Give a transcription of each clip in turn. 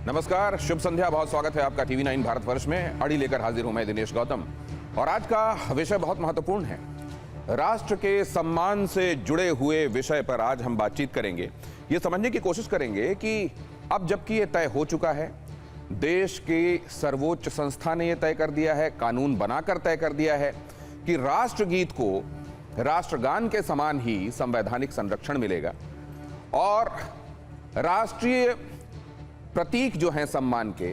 नमस्कार, शुभ संध्या, बहुत स्वागत है आपका टीवी 9 भारतवर्ष में। अड़ी लेकर हाजिर हूं मैं दिनेश गौतम और आज का विषय बहुत महत्वपूर्ण है। राष्ट्र के सम्मान से जुड़े हुए विषय पर आज हम बातचीत करेंगे। ये समझने की कोशिश करेंगे कि अब जबकि ये तय हो चुका है, देश की सर्वोच्च संस्था ने यह तय कर दिया है, कानून बनाकर तय कर दिया है कि राष्ट्रगीत को राष्ट्रगान के समान ही संवैधानिक संरक्षण मिलेगा और राष्ट्रीय प्रतीक जो हैं सम्मान के,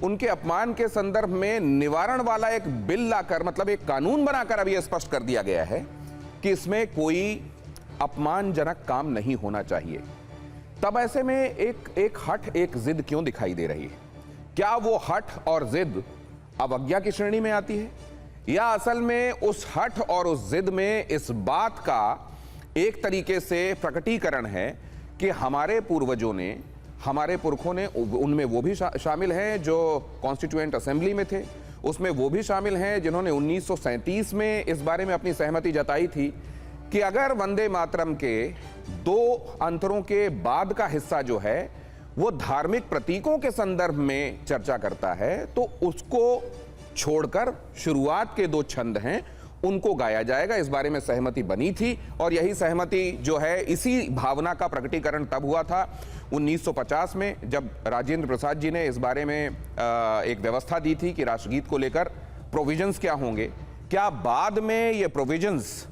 उनके अपमान के संदर्भ में निवारण वाला एक बिल लाकर, मतलब एक कानून बनाकर अब यह स्पष्ट कर दिया गया है कि इसमें कोई अपमानजनक काम नहीं होना चाहिए। तब ऐसे में एक हठ, एक जिद क्यों दिखाई दे रही है? क्या वो हठ और जिद अवज्ञा की श्रेणी में आती है, या असल में उस हठ और उस जिद में इस बात का एक तरीके से प्रकटीकरण है कि हमारे पूर्वजों ने, हमारे पुरखों ने, उनमें वो भी शामिल हैं जो कॉन्स्टिट्यूएंट असेंबली में थे, उसमें वो भी शामिल हैं जिन्होंने 1937 में इस बारे में अपनी सहमति जताई थी कि अगर वंदे मातरम के दो अंतरों के बाद का हिस्सा जो है वो धार्मिक प्रतीकों के संदर्भ में चर्चा करता है तो उसको छोड़कर शुरुआत के दो छंद हैं उनको गाया जाएगा। इस बारे में सहमति बनी थी और यही सहमति जो है, इसी भावना का प्रकटीकरण तब हुआ था 1950 में, जब राजेंद्र प्रसाद जी ने इस बारे में एक व्यवस्था दी थी कि राष्ट्रगीत को लेकर प्रोविजंस क्या होंगे। क्या बाद में ये प्रोविजंस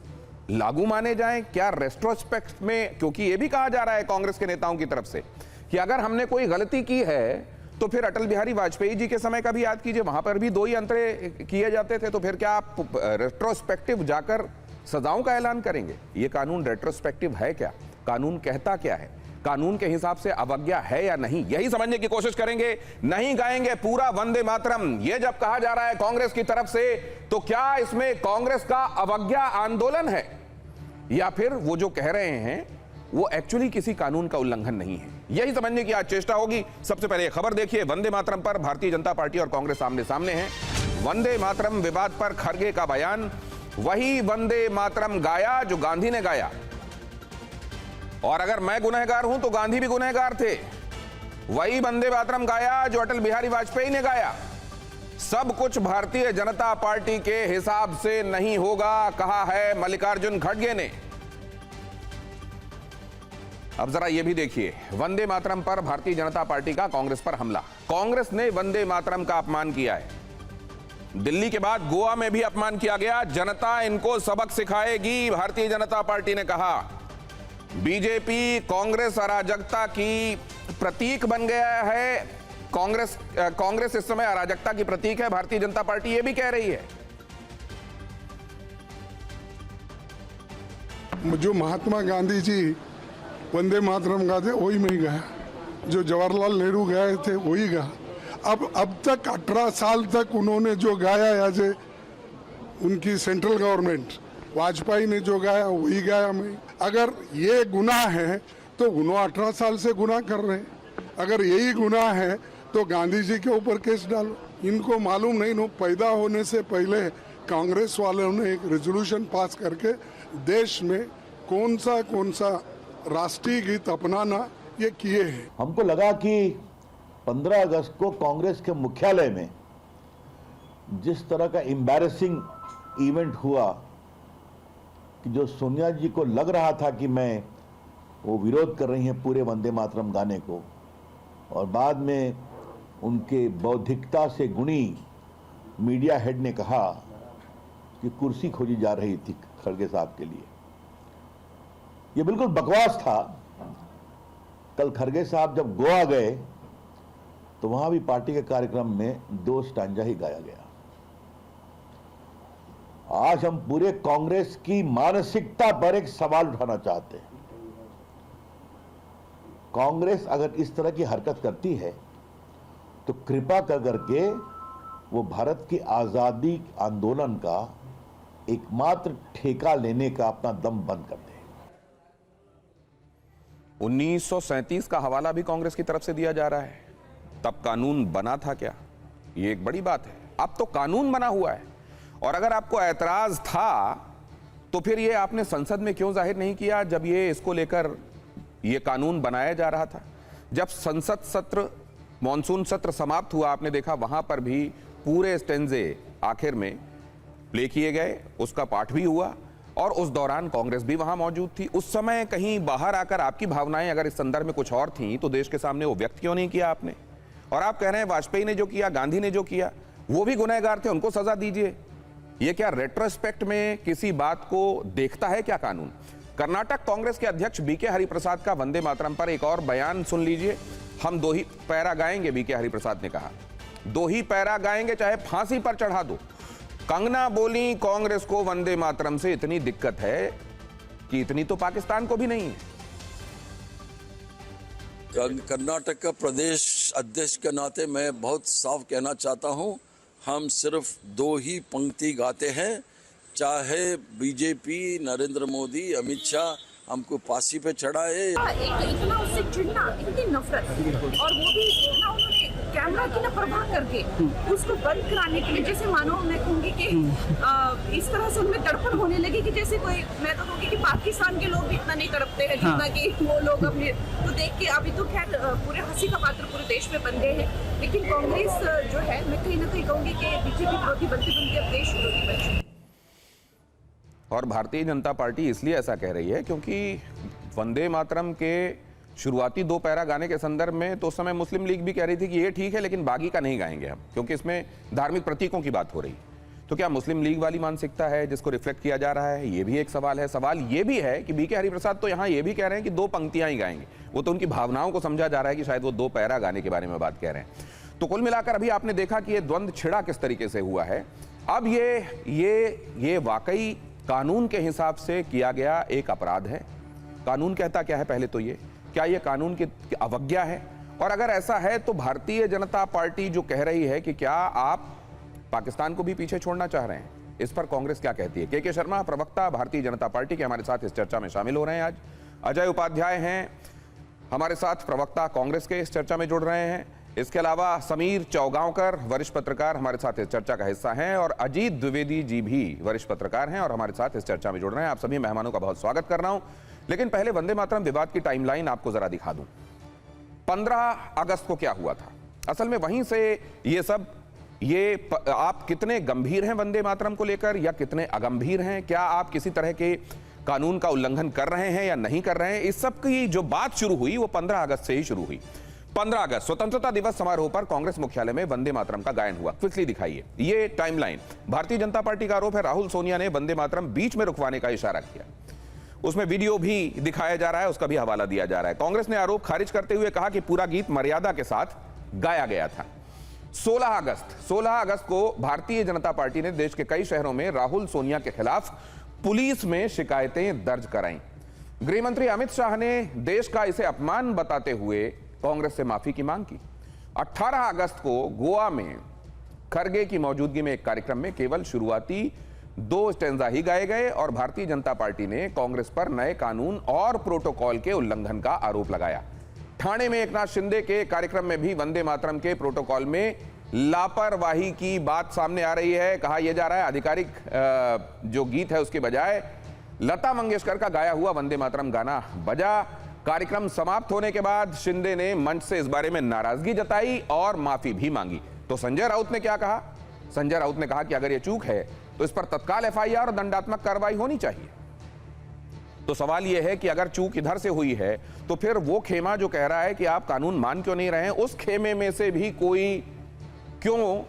लागू माने जाएं? क्या रेट्रोस्पेक्ट में, क्योंकि ये भी कहा जा रहा है कांग्रेस के नेताओं की तरफ से कि अगर हमने कोई गलती की है तो फिर अटल बिहारी वाजपेयी जी के समय का भी याद कीजिए, वहां पर भी दो ही अंतरे किए जाते थे, तो फिर क्या आप रेट्रोस्पेक्टिव जाकर सजाओं का ऐलान करेंगे? ये कानून रेट्रोस्पेक्टिव है क्या? कानून कहता क्या है? कानून के हिसाब से अवज्ञा है या नहीं, यही समझने की कोशिश करेंगे। नहीं गाएंगे पूरा वंदे मातरम, ये जब कहा जा रहा है कांग्रेस की तरफ से, तो क्या इसमें कांग्रेस का अवज्ञा आंदोलन है या फिर वो जो कह रहे हैं वो एक्चुअली किसी कानून का उल्लंघन नहीं है? यही समझने की आज चेष्टा होगी। सबसे पहले खबर देखिए, वंदे मातरम पर भारतीय जनता पार्टी और कांग्रेस आमने सामने हैं। वंदे मातरम विवाद पर खड़गे का बयान, वही वंदे मातरम गाया जो गांधी ने गाया, और अगर मैं गुनहगार हूं तो गांधी भी गुनहगार थे। वही वंदे मातरम गाया जो अटल बिहारी वाजपेयी ने गाया। सब कुछ भारतीय जनता पार्टी के हिसाब से नहीं होगा, कहा है मल्लिकार्जुन खड़गे ने। अब जरा यह भी देखिए, वंदे मातरम पर भारतीय जनता पार्टी का कांग्रेस पर हमला। कांग्रेस ने वंदे मातरम का अपमान किया है। दिल्ली के बाद गोवा में भी अपमान किया गया। जनता इनको सबक सिखाएगी, भारतीय जनता पार्टी ने कहा। बीजेपी कांग्रेस अराजकता की प्रतीक बन गया है। कांग्रेस इस समय अराजकता की प्रतीक है, भारतीय जनता पार्टी ये भी कह रही है। जो महात्मा गांधी जी वंदे मातरम गाते वही मैं गाया, जो जवाहरलाल नेहरू गाए थे वही गा। अब तक 18 साल तक उन्होंने जो गाया, एज ए उनकी सेंट्रल गवर्नमेंट, वाजपेयी ने जो गाया वही गाया मैं। अगर ये गुनाह है तो उन्होंने 18 साल से गुनाह कर रहे हैं। अगर यही गुनाह है तो गांधी जी के ऊपर केस डालो। इनको मालूम नहीं, नो पैदा होने से पहले कांग्रेस वालों ने एक रेजोल्यूशन पास करके देश में कौन सा राष्ट्रीय गीत अपनाना ये किए हैं। हमको लगा कि 15 अगस्त को कांग्रेस के मुख्यालय में जिस तरह का एम्बैरेसिंग इवेंट हुआ कि जो सोनिया जी को लग रहा था कि वो विरोध कर रही हैं पूरे वंदे मातरम गाने को, और बाद में उनके बौद्धिकता से गुणी मीडिया हेड ने कहा कि कुर्सी खोजी जा रही थी खड़गे साहब के लिए। ये बिल्कुल बकवास था। कल खड़गे साहब जब गोवा गए तो वहां भी पार्टी के कार्यक्रम में 2 स्टांजा ही गाया गया। आज हम पूरे कांग्रेस की मानसिकता पर एक सवाल उठाना चाहते हैं। कांग्रेस अगर इस तरह की हरकत करती है तो कृपा करके वो भारत की आजादी आंदोलन का एकमात्र ठेका लेने का अपना दम बंद कर दे। 1937 का हवाला भी कांग्रेस की तरफ से दिया जा रहा है। तब कानून बना था क्या? ये एक बड़ी बात है। अब तो कानून बना हुआ है, और अगर आपको ऐतराज था तो फिर ये आपने संसद में क्यों जाहिर नहीं किया जब ये इसको लेकर ये कानून बनाया जा रहा था? जब संसद सत्र मॉनसून सत्र समाप्त हुआ, आपने देखा वहां पर भी पूरे स्टेंजे आखिर में प्ले किए गए, उसका पाठ भी हुआ और उस दौरान कांग्रेस भी वहां मौजूद थी। उस समय कहीं बाहर आकर आपकी भावनाएं अगर इस संदर्भ में कुछ और थीं तो देश के सामने वो व्यक्त क्यों नहीं किया आपने? और आप कह रहे हैं वाजपेयी ने जो किया, गांधी ने जो किया, वो भी गुनहगार थे, उनको सजा दीजिए। ये क्या रेट्रोस्पेक्ट में किसी बात को देखता है क्या कानून? कर्नाटक कांग्रेस के अध्यक्ष बीके हरिप्रसाद का वंदे मातरम पर एक और बयान सुन लीजिए। हम 2 ही पैरा गाएंगे, बीके हरिप्रसाद ने कहा, 2 ही पैरा गाएंगे चाहे फांसी पर चढ़ा दो। कंगना बोली कांग्रेस को वंदे मातरम से इतनी दिक्कत है कि इतनी तो पाकिस्तान को भी नहीं है। कर्नाटक का प्रदेश अध्यक्ष के नाते मैं बहुत साफ कहना चाहता हूं, हम सिर्फ 2 ही पंक्ति गाते हैं, चाहे बीजेपी, नरेंद्र मोदी, अमित शाह हमको फांसी पे चढ़ाए। इतना उससे चिढ़ना, इतनी नफरत, और वो भी इतना उन्होंने कैमरा की ना परवाह करके उसको बंद कराने के लिए, जैसे मानो मैं कहूँगी कि इस तरह से उनमें तड़पन होने लगी कि जैसे कोई, मैं तो कहूँगी कि पाकिस्तान के लोग भी इतना नहीं तड़पते हैं जितना कि वो लोग अपने, तो देख के अभी तो खैर पूरे हंसी का पात्र पूरे देश में बन गए हैं। लेकिन कांग्रेस जो है, मैं कहीं ना कहीं कहूँगी कि बीजेपी विरोधी बनते बनते अब देश विरोधी बन चुकी है। और भारतीय जनता पार्टी इसलिए ऐसा कह रही है क्योंकि वंदे मातरम के शुरुआती 2 पैरा गाने के संदर्भ में तो उस समय मुस्लिम लीग भी कह रही थी कि ये ठीक है लेकिन बागी का नहीं गाएंगे हम, क्योंकि इसमें धार्मिक प्रतीकों की बात हो रही। तो क्या मुस्लिम लीग वाली मानसिकता है जिसको रिफ्लेक्ट किया जा रहा है? ये भी एक सवाल है। सवाल ये भी है कि बीके हरिप्रसाद तो यहाँ ये भी कह रहे हैं कि 2 पंक्तियां ही गाएंगे। वो तो उनकी भावनाओं को समझा जा रहा है कि शायद वो 2 पैरा गाने के बारे में बात कह रहे हैं। तो कुल मिलाकर अभी आपने देखा कि ये द्वंद्व छिड़ा किस तरीके से हुआ है। अब ये वाकई कानून के हिसाब से किया गया एक अपराध है। कानून कहता क्या है? पहले तो ये, क्या ये कानून की अवज्ञा है? और अगर ऐसा है तो भारतीय जनता पार्टी जो कह रही है कि क्या आप पाकिस्तान को भी पीछे छोड़ना चाह रहे हैं, इस पर कांग्रेस क्या कहती है? के शर्मा, प्रवक्ता भारतीय जनता पार्टी के, हमारे साथ इस चर्चा में शामिल हो रहे हैं। आज अजय उपाध्याय हैं हमारे साथ, प्रवक्ता कांग्रेस के, इस चर्चा में जुड़ रहे हैं। इसके अलावा समीर चौगांवकर, वरिष्ठ पत्रकार, हमारे साथ इस चर्चा का हिस्सा हैं, और अजीत द्विवेदी जी भी वरिष्ठ पत्रकार हैं और हमारे साथ इस चर्चा में जुड़ रहे हैं। आप सभी मेहमानों का बहुत स्वागत कर रहा हूं। लेकिन पहले वंदे मातरम विवाद की टाइमलाइन आपको जरा दिखा दूं। 15 अगस्त को क्या हुआ था? असल में वहीं से आप कितने गंभीर हैं वंदे मातरम को लेकर या कितने अगंभीर हैं? क्या आप किसी तरह के कानून का उल्लंघन कर रहे हैं या नहीं कर रहे हैं? इस सब की जो बात शुरू हुई वो 15 अगस्त से ही शुरू हुई। 15 अगस्त स्वतंत्रता दिवस समारोह पर कांग्रेस मुख्यालय में वंदे मातरम का गायन हुआ। क्विकली दिखाइए ये टाइमलाइन। भारतीय जनता पार्टी का आरोप है राहुल सोनिया ने वंदे मातरम बीच में रुकवाने का इशारा किया। उसमें वीडियो भी दिखाया जा रहा है, उसका भी हवाला दिया जा रहा है। कांग्रेस ने आरोप खारिज करते हुए कहा कि पूरा गीत मर्यादा के साथ गाया गया था। 16 अगस्त को भारतीय जनता पार्टी ने देश के कई शहरों में राहुल सोनिया के खिलाफ पुलिस में शिकायतें दर्ज कराईं। गृह मंत्री अमित शाह ने देश का इसे अपमान बताते हुए कांग्रेस से माफी की मांग की। 18 अगस्त को गोवा में खरगे की मौजूदगी में एक कार्यक्रम में केवल शुरुआती 2 स्टैंजा ही गाए गए और भारतीय जनता पार्टी ने कांग्रेस पर नए कानून और प्रोटोकॉल के उल्लंघन का आरोप लगाया। ठाणे में एकनाथ शिंदे के कार्यक्रम में भी वंदे मातरम के प्रोटोकॉल में लापरवाही की बात सामने आ रही है। कहा यह जा रहा है आधिकारिक जो गीत है उसके बजाय लता मंगेशकर का गाया हुआ वंदे मातरम गाना बजा। कार्यक्रम समाप्त होने के बाद शिंदे ने मंच से इस बारे में नाराजगी जताई और माफी भी मांगी। तो संजय राउत ने क्या कहा? संजय राउत ने कहा कि अगर यह चूक है तो इस पर तत्काल एफआईआर और दंडात्मक कार्रवाई होनी चाहिए। तो सवाल यह है कि अगर चूक इधर से हुई है तो फिर वो खेमा जो कह रहा है कि आप कानून मान क्यों नहीं रहे हैं, उस खेमे में से भी कोई क्यों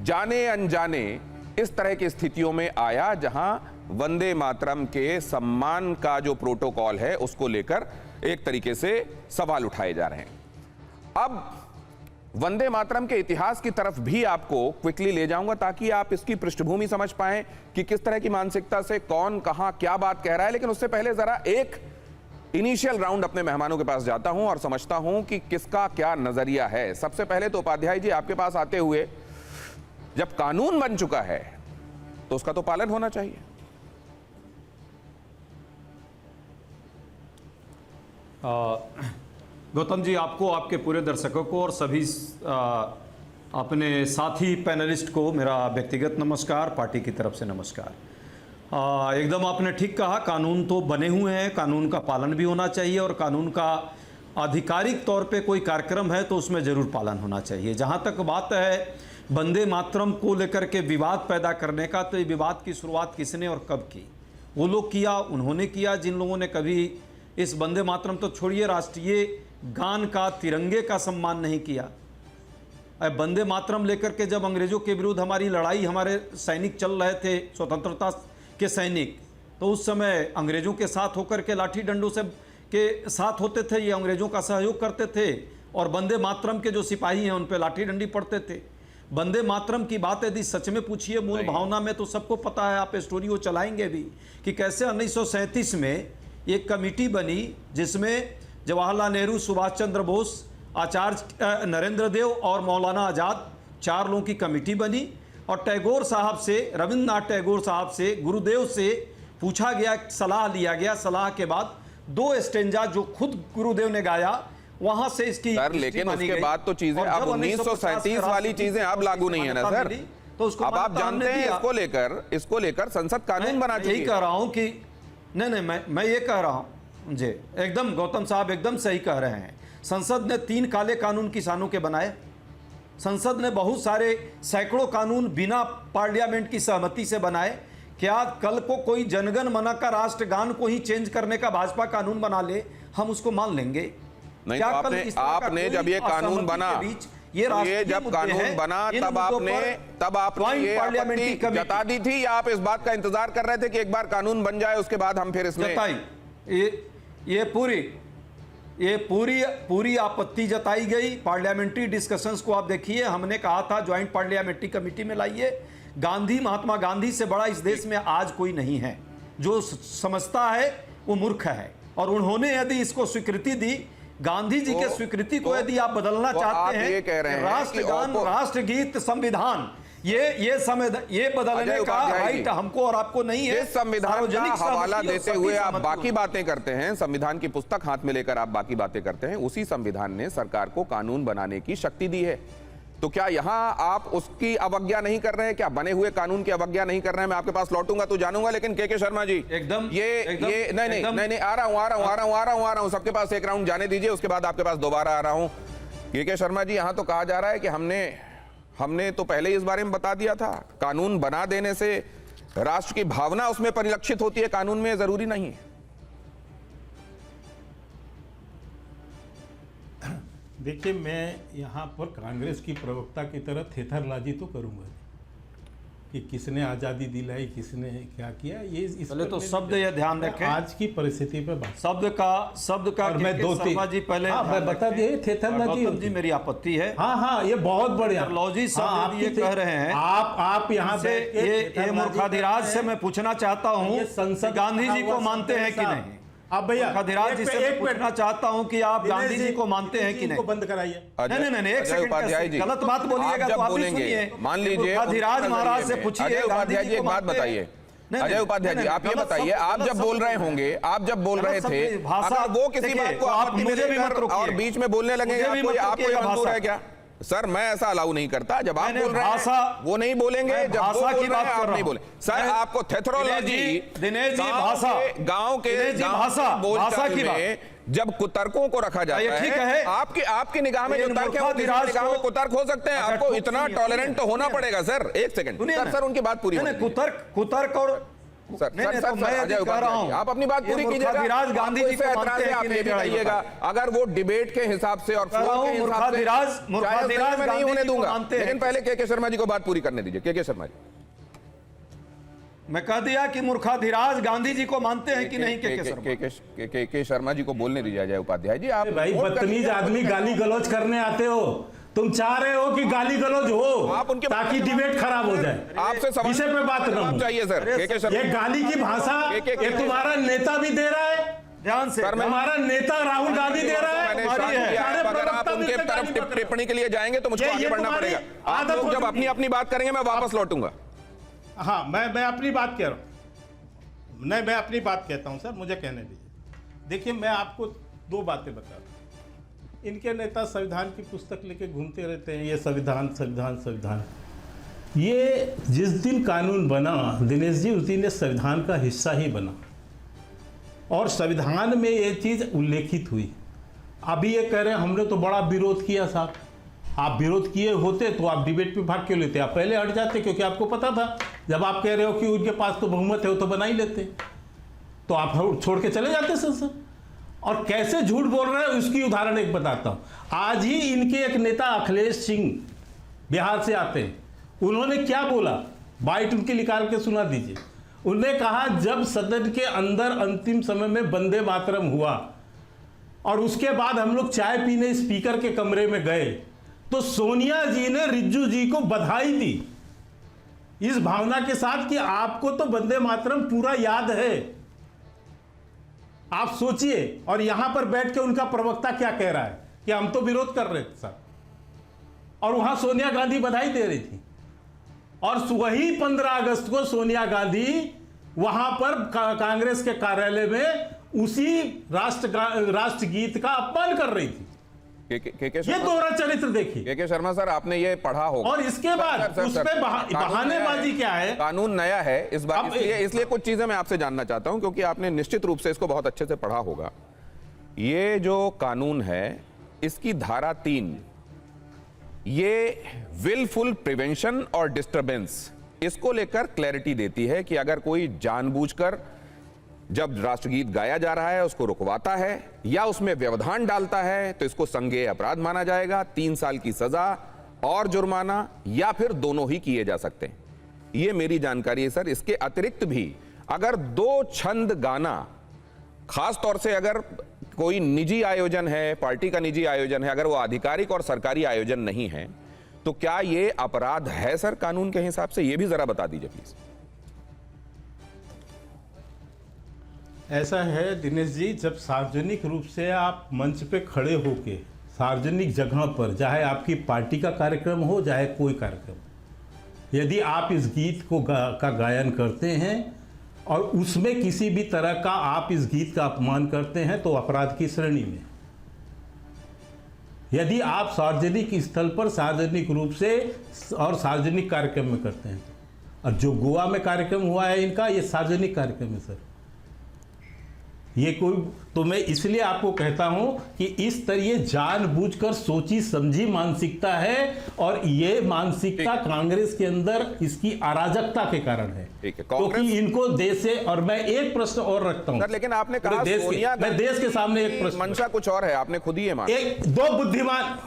जाने अनजाने इस तरह की स्थितियों में आया जहां वंदे मातरम के सम्मान का जो प्रोटोकॉल है उसको लेकर एक तरीके से सवाल उठाए जा रहे हैं। अब वंदे मातरम के इतिहास की तरफ भी आपको क्विकली ले जाऊंगा ताकि आप इसकी पृष्ठभूमि समझ पाएं कि किस तरह की मानसिकता से कौन कहां क्या बात कह रहा है। लेकिन उससे पहले जरा एक इनिशियल राउंड अपने मेहमानों के पास जाता हूं और समझता हूं कि किसका क्या नजरिया है। सबसे पहले तो उपाध्याय जी आपके पास आते हुए, जब कानून बन चुका है तो उसका तो पालन होना चाहिए। गौतम जी, आपको, आपके पूरे दर्शकों को और सभी अपने साथी पैनलिस्ट को मेरा व्यक्तिगत नमस्कार, पार्टी की तरफ से नमस्कार। एकदम आपने ठीक कहा, कानून तो बने हुए हैं, कानून का पालन भी होना चाहिए और कानून का आधिकारिक तौर पे कोई कार्यक्रम है तो उसमें ज़रूर पालन होना चाहिए। जहाँ तक बात है वंदे मातरम को लेकर के विवाद पैदा करने का, तो ये विवाद की शुरुआत किसने और कब की? वो लोग किया, उन्होंने किया जिन लोगों ने कभी इस वंदे मातरम तो छोड़िए, राष्ट्रीय गान का, तिरंगे का सम्मान नहीं किया। वंदे मातरम लेकर के जब अंग्रेजों के विरुद्ध हमारी लड़ाई, हमारे सैनिक चल रहे थे, स्वतंत्रता के सैनिक, तो उस समय अंग्रेजों के साथ होकर के लाठी डंडों से के साथ होते थे, ये अंग्रेजों का सहयोग करते थे, और वंदे मातरम के जो सिपाही हैं उन पे लाठी डंडी पड़ते थे। वंदे मातरम की बात यदि सच में पूछिए मूल भावना में, तो सबको पता है, आप स्टोरी वो चलाएंगे भी, कि कैसे 1937 में एक कमेटी बनी जिसमें जवाहरलाल नेहरू, सुभाष चंद्र बोस, आचार्य नरेंद्र देव और मौलाना आज़ाद, 4 लोगों की कमेटी बनी, और टैगोर साहब से, रविंद्रनाथ टैगोर साहब से, गुरुदेव से पूछा गया, सलाह लिया गया। सलाह के बाद 2 स्टेंजा जो खुद गुरुदेव ने गाया, वहां से इसकी सर, लेकिन उसके बाद तो चीजें अब 1937 वाली चीजें अब लागू नहीं है ना सर। तो उसको अब आप जानते हैं इसको लेकर संसद कानून बना चुकी है। यही कह रहा हूं कि नहीं, मैं ये कह रहा हूं जी, एकदम गौतम साहब एकदम सही कह रहे हैं। संसद ने 3 काले कानून किसानों के बनाए। संसद ने बहुत सारे सैकड़ों कानून बिना पार्लियामेंट की सहमति से बनाए। क्या कल को कोई जनगण मन का राष्ट्रगान को ही चेंज करने का भाजपा कानून बना ले, हम उसको मान लेंगे? नहीं, तो आपने जब ये कानून बना, ये जब कानून बना तब आपने ये आपत्ति जता दी थी, या आप इस बात का इंतजार कर रहे थे कि एक बार कानून बन जाए उसके बाद हम फिर इसमें ये पूरी आपत्ति जताई गई। पार्लियामेंट्री डिस्कशंस को आप देखिए, हमने कहा था ज्वाइंट पार्लियामेंट्री कमेटी में लाइए। गांधी, महात्मा गांधी से बड़ा इस देश में आज कोई नहीं है। जो समझता है वो मूर्ख है, और उन्होंने यदि इसको स्वीकृति दी, गांधी जी के स्वीकृति को यदि आप बदलना चाहते हैं, ये कह रहे हैं राष्ट्रगान, राष्ट्रगीत, संविधान, ये बदलने का राइट हमको और आपको नहीं है। संविधान का हवाला देते हुए आप बाकी बातें करते हैं, संविधान की पुस्तक हाथ में लेकर आप बाकी बातें करते हैं। उसी संविधान ने सरकार को कानून बनाने की शक्ति दी है, तो क्या यहां आप उसकी अवज्ञा नहीं कर रहे हैं? क्या बने हुए कानून की अवज्ञा नहीं कर रहे हैं? मैं आपके पास लौटूंगा तो जानूंगा, लेकिन के शर्मा जी एकदम ये नहीं, आ रहा हूं सबके पास एक राउंड जाने दीजिए, उसके बाद आपके पास दोबारा आ रहा हूं। के शर्मा जी, यहां तो कहा जा रहा है कि हमने तो पहले ही इस बारे में बता दिया था, कानून बना देने से राष्ट्र की भावना उसमें परिलक्षित होती है, कानून में जरूरी नहीं है। देखिए, मैं यहाँ पर कांग्रेस की प्रवक्ता की तरह थेथरबाजी तो करूँगा कि किसने आज़ादी दिलाई, किसने क्या किया। ये इस पहले तो शब्द ये ध्यान रखें, आज की परिस्थिति पे बात, शब्द का और मैं 2-3 जी पहले मैं बता दिए, थेथरबाजी जी मेरी आपत्ति है। हाँ, ये बहुत बढ़िया लॉजी साहब ये कह रहे हैं, आप यहाँ से ये मूर्खाधिराज से मैं पूछना चाहता हूँ, संसद गांधी जी को मानते हैं कि नहीं? अब भैया मूर्खाधिराज जी से पूछना चाहता हूं कि आप गांधी जी को मानते हैं कि नहीं? बंद कराइए। नहीं, एक सेकंड, गलत बात बोलिएगा तो आप भी सुनिए। मान लीजिए मूर्खाधिराज महाराज से पूछिए, अजय उपाध्याय जी एक बात बताइए। अजय उपाध्याय जी, आप ये बताइए, आप जब बोल रहे होंगे, आप जब बोल रहे थे, अगर वो किसी बात को आपत्ति में लेकर और बीच में बोलने लगे, आपको ये मंजूर है क्या? सर, मैं ऐसा अलाउ नहीं करता। जब आप बोल रहे हैं वो नहीं बोलेंगे, जब वो बोल रहे हैं आप नहीं बोले। सर, आपको थेथरोलॉजी, दिनेश जी, भाषा, गांव के भाषा की बात, जब कुतर्कों को रखा जाता है, ठीक है, आपकी निगाह में जो तर्क है वो किसी की निगाह में कुतर्क हो सकते हैं। आपको इतना टॉलरेंट तो होना पड़ेगा सर। एक सेकंड सर, उनकी बात पूरी। कुतर्क और आप अपनी बात पूरी कीजिएगा। गांधी जी को मानते हैं कि नहीं बताइएगा। अगर वो डिबेट के हिसाब से और फ्लोर के हिसाब से मैं नहीं होने दूंगा, लेकिन पहले के शर्मा जी को बात पूरी करने दीजिए। के शर्मा जी, मैं कह दिया कि मूर्खाधिराज गांधी जी को मानते हैं कि नहीं? के शर्मा जी को बोलने दीजिए। अजय उपाध्याय जी, आप भाई बदतमीज आदमी गाली गलौज करने आते हो, तुम चाह रहे हो कि गाली गलौज हो, आप उनके ताकि डिबेट खराब हो जाए। आपसे विषय पे बात करना चाहिए सर। ये गाली की भाषा ये तुम्हारा नेता भी दे रहा है, ध्यान से। हमारा नेता राहुल गांधी दे रहा है। अगर आप उनके तरफ टिप्पणी के लिए जाएंगे तो मुझको आगे बढ़ना पड़ेगा। आप लोग जब अपनी बात करेंगे मैं वापस लौटूंगा। हाँ, मैं अपनी बात कह रहा हूँ। नहीं, मैं अपनी बात कहता हूँ सर, मुझे कहने दीजिए। देखिए, मैं आपको 2 बातें बता रहा हूँ। इनके नेता संविधान की पुस्तक लेके घूमते रहते हैं, ये संविधान। ये जिस दिन कानून बना दिनेश जी, उस दिन ये संविधान का हिस्सा ही बना, और संविधान में ये चीज़ उल्लेखित हुई अभी ये कह रहे हैं हमने तो बड़ा विरोध किया साहब। आप विरोध किए होते तो आप डिबेट पे भाग क्यों लेते? आप पहले हट जाते, क्योंकि आपको पता था जब आप कह रहे हो कि उनके पास तो बहुमत है वो तो बना ही लेते, तो आप छोड़ के चले जाते संसद। और कैसे झूठ बोल रहे हैं उसकी उदाहरण एक बताता हूं। आज ही इनके एक नेता अखिलेश सिंह बिहार से आते हैं, उन्होंने क्या बोला, बाइट उनकी निकाल के सुना दीजिए। उन्होंने कहा जब सदन के अंदर अंतिम समय में वंदे मातरम हुआ और उसके बाद हम लोग चाय पीने स्पीकर के कमरे में गए तो सोनिया जी ने रिज्जू जी को बधाई दी इस भावना के साथ कि आपको तो वंदे मातरम पूरा याद है। आप सोचिए, और यहां पर बैठ के उनका प्रवक्ता क्या कह रहा है कि हम तो विरोध कर रहे थे सर, और वहां सोनिया गांधी बधाई दे रही थी। और वही 15 अगस्त को सोनिया गांधी वहां पर कांग्रेस के कार्यालय में उसी राष्ट्रगीत का अपमान कर रही थी। ये दोहरा चरित्र देखिए। के शर्मा सर, आपने ये पढ़ा होगा। और इसके बाद उस पे बहानेबाजी क्या है? कानून नया है इस बार, इसलिए कुछ चीजें मैं आपसे जानना चाहता हूं, क्योंकि आपने निश्चित रूप से इसको बहुत अच्छे से पढ़ा होगा। ये जो कानून है, इसकी धारा 3, ये विलफुल प्रिवेंशन और डिस्टरबेंस, इसको लेकर क्लैरिटी देती है कि अगर कोई जानबूझकर जब राष्ट्रगीत गाया जा रहा है उसको रुकवाता है या उसमें व्यवधान डालता है तो इसको संज्ञेय अपराध माना जाएगा। 3 साल की सजा और जुर्माना या फिर दोनों ही किए जा सकते हैं। ये मेरी जानकारी है सर। इसके अतिरिक्त भी अगर 2 छंद गाना, खास तौर से अगर कोई निजी आयोजन है, पार्टी का निजी आयोजन है, अगर वो आधिकारिक और सरकारी आयोजन नहीं है, तो क्या ये अपराध है सर कानून के हिसाब से? ये भी जरा बता दीजिए प्लीज। ऐसा है दिनेश जी, जब सार्वजनिक रूप से आप मंच पे खड़े होके सार्वजनिक जगह पर, चाहे आपकी पार्टी का कार्यक्रम हो चाहे कोई कार्यक्रम, यदि आप इस गीत को का गायन करते हैं और उसमें किसी भी तरह का आप इस गीत का अपमान करते हैं तो अपराध की श्रेणी में। यदि आप सार्वजनिक स्थल पर सार्वजनिक रूप से और सार्वजनिक कार्यक्रम में करते हैं, और जो गोवा में कार्यक्रम हुआ है इनका, ये सार्वजनिक कार्यक्रम है सर। ये कोई, तो मैं इसलिए आपको कहता हूं कि इस तरह ये जानबूझकर सोची समझी मानसिकता है, और ये मानसिकता कांग्रेस के अंदर इसकी अराजकता के कारण है, क्योंकि इनको देश से। और मैं एक प्रश्न और रखता हूं सर, लेकिन आपने कहा मैं देश के सामने एक प्रश्न, मंशा कुछ और है, आपने खुद ही ये माना। 2 बुद्धिमान